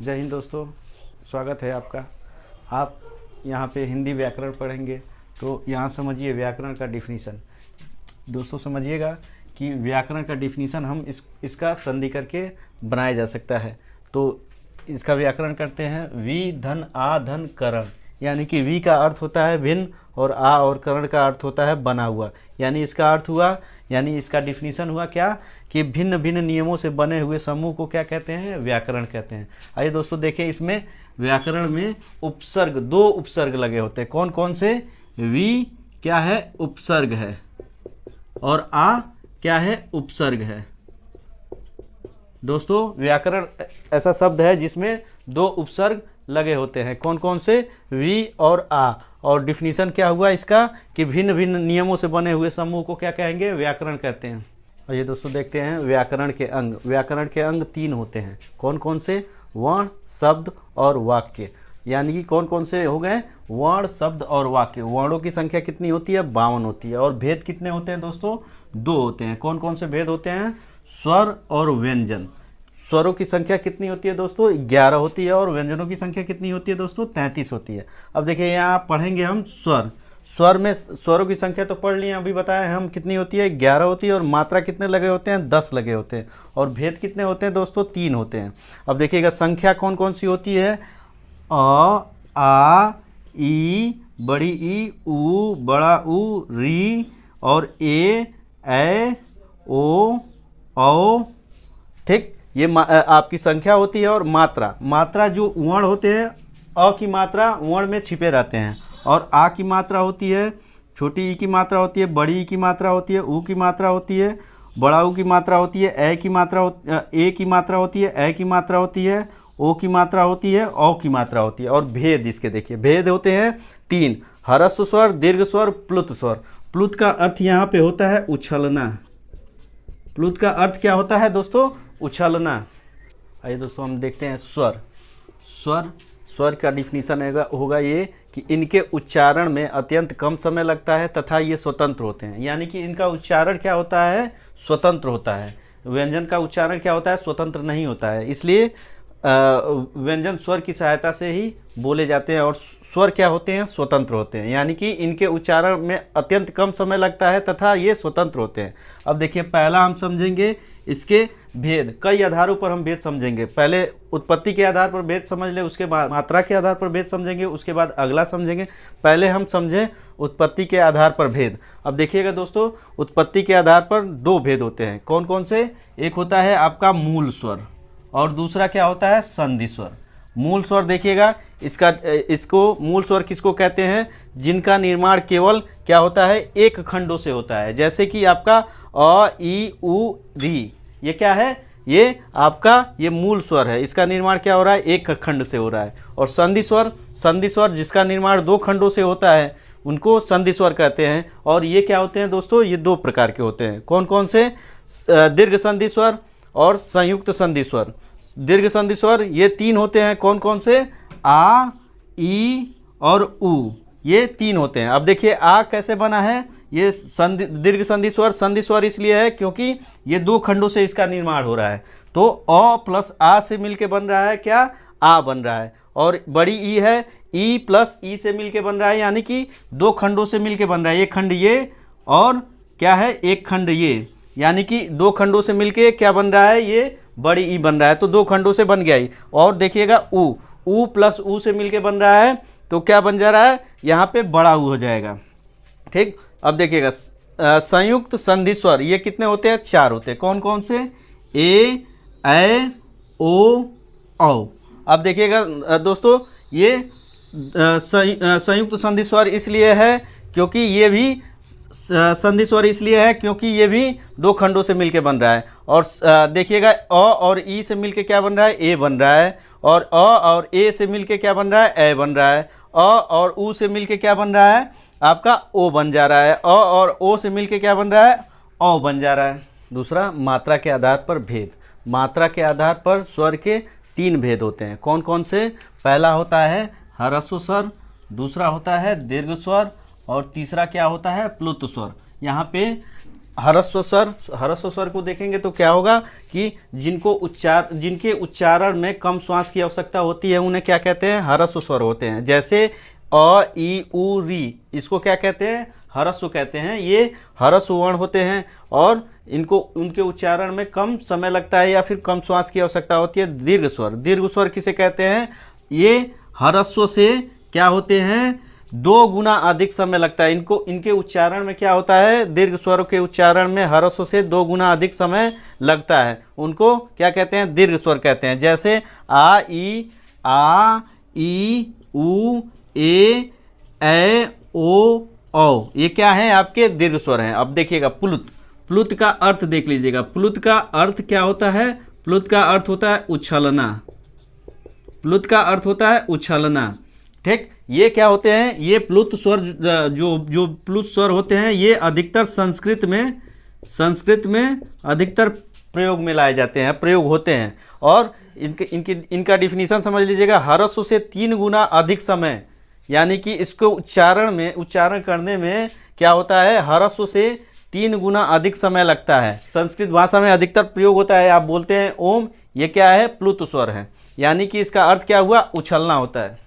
जय हिंद दोस्तों, स्वागत है आपका। आप यहाँ पे हिंदी व्याकरण पढ़ेंगे तो यहाँ समझिए व्याकरण का डिफिनीसन। दोस्तों समझिएगा कि व्याकरण का डिफिनीसन हम इसका संधि करके बनाया जा सकता है। तो इसका व्याकरण करते हैं। वी धन आ धन करण, यानी कि वी का अर्थ होता है भिन्न और आ और करण का अर्थ होता है बना हुआ। यानी इसका अर्थ हुआ, यानी इसका डिफिनीसन हुआ क्या कि भिन्न भिन्न नियमों से बने हुए समूह को क्या कहते हैं? व्याकरण कहते हैं। आइए दोस्तों देखें, इसमें व्याकरण में उपसर्ग, दो उपसर्ग लगे होते हैं। कौन कौन से? वी क्या है? उपसर्ग है, और आ क्या है? उपसर्ग है। दोस्तों व्याकरण ऐसा शब्द है जिसमें दो उपसर्ग लगे होते हैं। कौन कौन से? वी और आ। और डिफिनीशन क्या हुआ इसका कि भिन्न भिन्न नियमों से बने हुए समूह को क्या कहेंगे? व्याकरण कहते हैं। और ये दोस्तों देखते हैं व्याकरण के अंग। व्याकरण के अंग 3 होते हैं। कौन कौन से? वर्ण, शब्द और वाक्य। यानी कि कौन कौन से हो गए? वर्ण, शब्द और वाक्य। वर्णों की संख्या कितनी होती है? 52 होती है। और भेद कितने होते हैं दोस्तों? 2 होते हैं। कौन कौन से भेद होते हैं? स्वर और व्यंजन। स्वरों की संख्या कितनी होती है दोस्तों? 11 होती है। और व्यंजनों की संख्या कितनी होती है दोस्तों? 33 होती है। अब देखिए यहाँ पढ़ेंगे हम स्वर। स्वर में स्वरों की संख्या तो पढ़ लिए, अभी बताएं हम कितनी होती है? 11 होती है। और मात्रा कितने लगे होते हैं? 10 लगे होते हैं। और भेद कितने होते हैं दोस्तों? 3 होते हैं। अब देखिएगा संख्या कौन कौन सी होती है? अ, आ, ई, बड़ी ई, उ, बड़ा उ, री और ए, ओ, औ। ठीक, ये आपकी संख्या होती है। और मात्रा, मात्रा जो वर्ण होते हैं, अ की मात्रा वर्ण में छिपे रहते हैं। और आ की मात्रा होती है, छोटी ई की मात्रा होती है, बड़ी ई की मात्रा होती है, ऊ की मात्रा होती है, बड़ा ऊ की मात्रा होती है, ए की मात्रा ए की मात्रा होती है, ए की मात्रा होती है, ओ की मात्रा होती है, औ की मात्रा होती है। और भेद इसके देखिए, भेद होते हैं 3। ह्रस्व स्वर, दीर्घ स्वर, प्लुत स्वर। प्लुत का अर्थ यहाँ पे होता है उछलना। प्लुत का अर्थ क्या होता है दोस्तों? उछलना। आइए दोस्तों हम देखते हैं स्वर। स्वर, स्वर का डिफिनीशन होगा ये कि इनके उच्चारण में अत्यंत कम समय लगता है तथा ये स्वतंत्र होते हैं। यानी कि इनका उच्चारण क्या होता है? स्वतंत्र होता है। व्यंजन का उच्चारण क्या होता है? स्वतंत्र नहीं होता है। इसलिए व्यंजन स्वर की सहायता से ही बोले जाते हैं। और स्वर क्या होते हैं? स्वतंत्र होते हैं। यानी कि इनके उच्चारण में अत्यंत कम समय लगता है तथा ये स्वतंत्र होते हैं। अब देखिए पहला हम समझेंगे इसके भेद। कई आधारों पर हम भेद समझेंगे। पहले उत्पत्ति के आधार पर भेद समझ ले, उसके बाद मात्रा के आधार पर भेद समझेंगे, उसके बाद अगला समझेंगे। पहले हम समझें उत्पत्ति के आधार पर भेद। अब देखिएगा दोस्तों, उत्पत्ति के आधार पर 2 भेद होते हैं। कौन कौन से? एक होता है आपका मूल स्वर और दूसरा क्या होता है? संधि स्वर। मूल स्वर देखिएगा, इसको मूल स्वर किसको कहते हैं? जिनका निर्माण केवल क्या होता है? एक खंडों से होता है। जैसे कि आपका अ, ई, उ, री, ये क्या है? ये आपका ये मूल स्वर है। इसका निर्माण क्या हो रहा है? एक खंड से हो रहा है। और संधि स्वर, संधि स्वर जिसका निर्माण 2 खंडों से होता है उनको संधि स्वर कहते हैं। और ये क्या होते हैं दोस्तों? ये 2 प्रकार के होते हैं। कौन कौन से? दीर्घ संधि स्वर और संयुक्त संधि स्वर। दीर्घ संधि स्वर ये 3 होते हैं। कौन कौन से? आ, ई और उ, ये 3 होते हैं। अब देखिए आ कैसे बना है? ये दीर्घ संधि स्वर इसलिए है क्योंकि ये 2 खंडों से इसका निर्माण हो रहा है। तो अ प्लस आ से मिलके बन रहा है क्या? आ बन रहा है। और बड़ी ई है, ई प्लस ई से मिलके बन रहा है, यानी कि 2 खंडों से मिलके बन रहा है। एक खंड ये और क्या है? एक खंड ये, यानी कि 2 खंडों से मिलके क्या बन रहा है? ये बड़ी ई बन रहा है। तो 2 खंडों से बन गया ही। और देखिएगा उ प्लस उ से मिलके बन रहा है, तो क्या बन जा रहा है? यहाँ पे बड़ा उ हो जाएगा। ठीक, अब देखिएगा संयुक्त संधि स्वर ये कितने होते हैं? 4 होते हैं। कौन कौन से? ए, ओ, औ। अब देखिएगा दोस्तों, ये संयुक्त संधि स्वर इसलिए है क्योंकि ये भी संधि स्वर इसलिए है क्योंकि ये भी 2 खंडों से मिलके बन रहा है। और देखिएगा अ और ई से मिलके क्या बन रहा है? ए बन रहा है। और अ और ए से मिलके क्या बन रहा है? ए बन रहा है। अ और उ से मिलके क्या बन रहा है? आपका ओ बन जा रहा है। अ और ओ से मिलके क्या बन रहा है? औ बन जा रहा है। दूसरा, मात्रा के आधार पर भेद। मात्रा के आधार पर स्वर के 3 भेद होते हैं। कौन कौन से? पहला होता है ह्रस्व स्वर, दूसरा होता है दीर्घ स्वर और तीसरा क्या होता है? प्लुत स्वर। यहाँ पे ह्रस्व स्वर को देखेंगे तो क्या होगा कि जिनके उच्चारण में कम श्वास की आवश्यकता होती है उन्हें क्या कहते हैं, ह्रस्व स्वर होते हैं। जैसे अ ई उ री, इसको क्या कहते हैं, ह्रस्व कहते हैं। ये ह्रस्व वर्ण होते हैं और इनको उनके उच्चारण में कम समय लगता है या फिर कम श्वास की आवश्यकता होती है। दीर्घ स्वर किसे कहते हैं, ये ह्रस्व से क्या होते हैं, 2 गुना अधिक समय लगता है। इनके उच्चारण में क्या होता है, दीर्घ स्वर के उच्चारण में ह्रस्व से 2 गुना अधिक समय लगता है, उनको क्या कहते हैं, दीर्घ स्वर कहते हैं। जैसे आ ई उ ए ओ औ, ये क्या है, आपके दीर्घ स्वर हैं। अब देखिएगा प्लुत का अर्थ देख लीजिएगा। प्लुत का अर्थ क्या होता है, प्लुत का अर्थ होता है उछलना। प्लुत का अर्थ होता है उछलना, ठीक। ये क्या होते हैं, ये प्लुत स्वर जो प्लुत स्वर होते हैं ये अधिकतर संस्कृत में अधिकतर प्रयोग में लाए जाते हैं, प्रयोग होते हैं। और इनका डिफिनीशन समझ लीजिएगा, ह्रस्व से 3 गुना अधिक समय, यानी कि इसको उच्चारण करने में क्या होता है, ह्रस्व से 3 गुना अधिक समय लगता है। संस्कृत भाषा में अधिकतर प्रयोग होता है, आप बोलते हैं ओम, ये क्या है, प्लुत स्वर है, यानी कि इसका अर्थ क्या हुआ, उछलना होता है।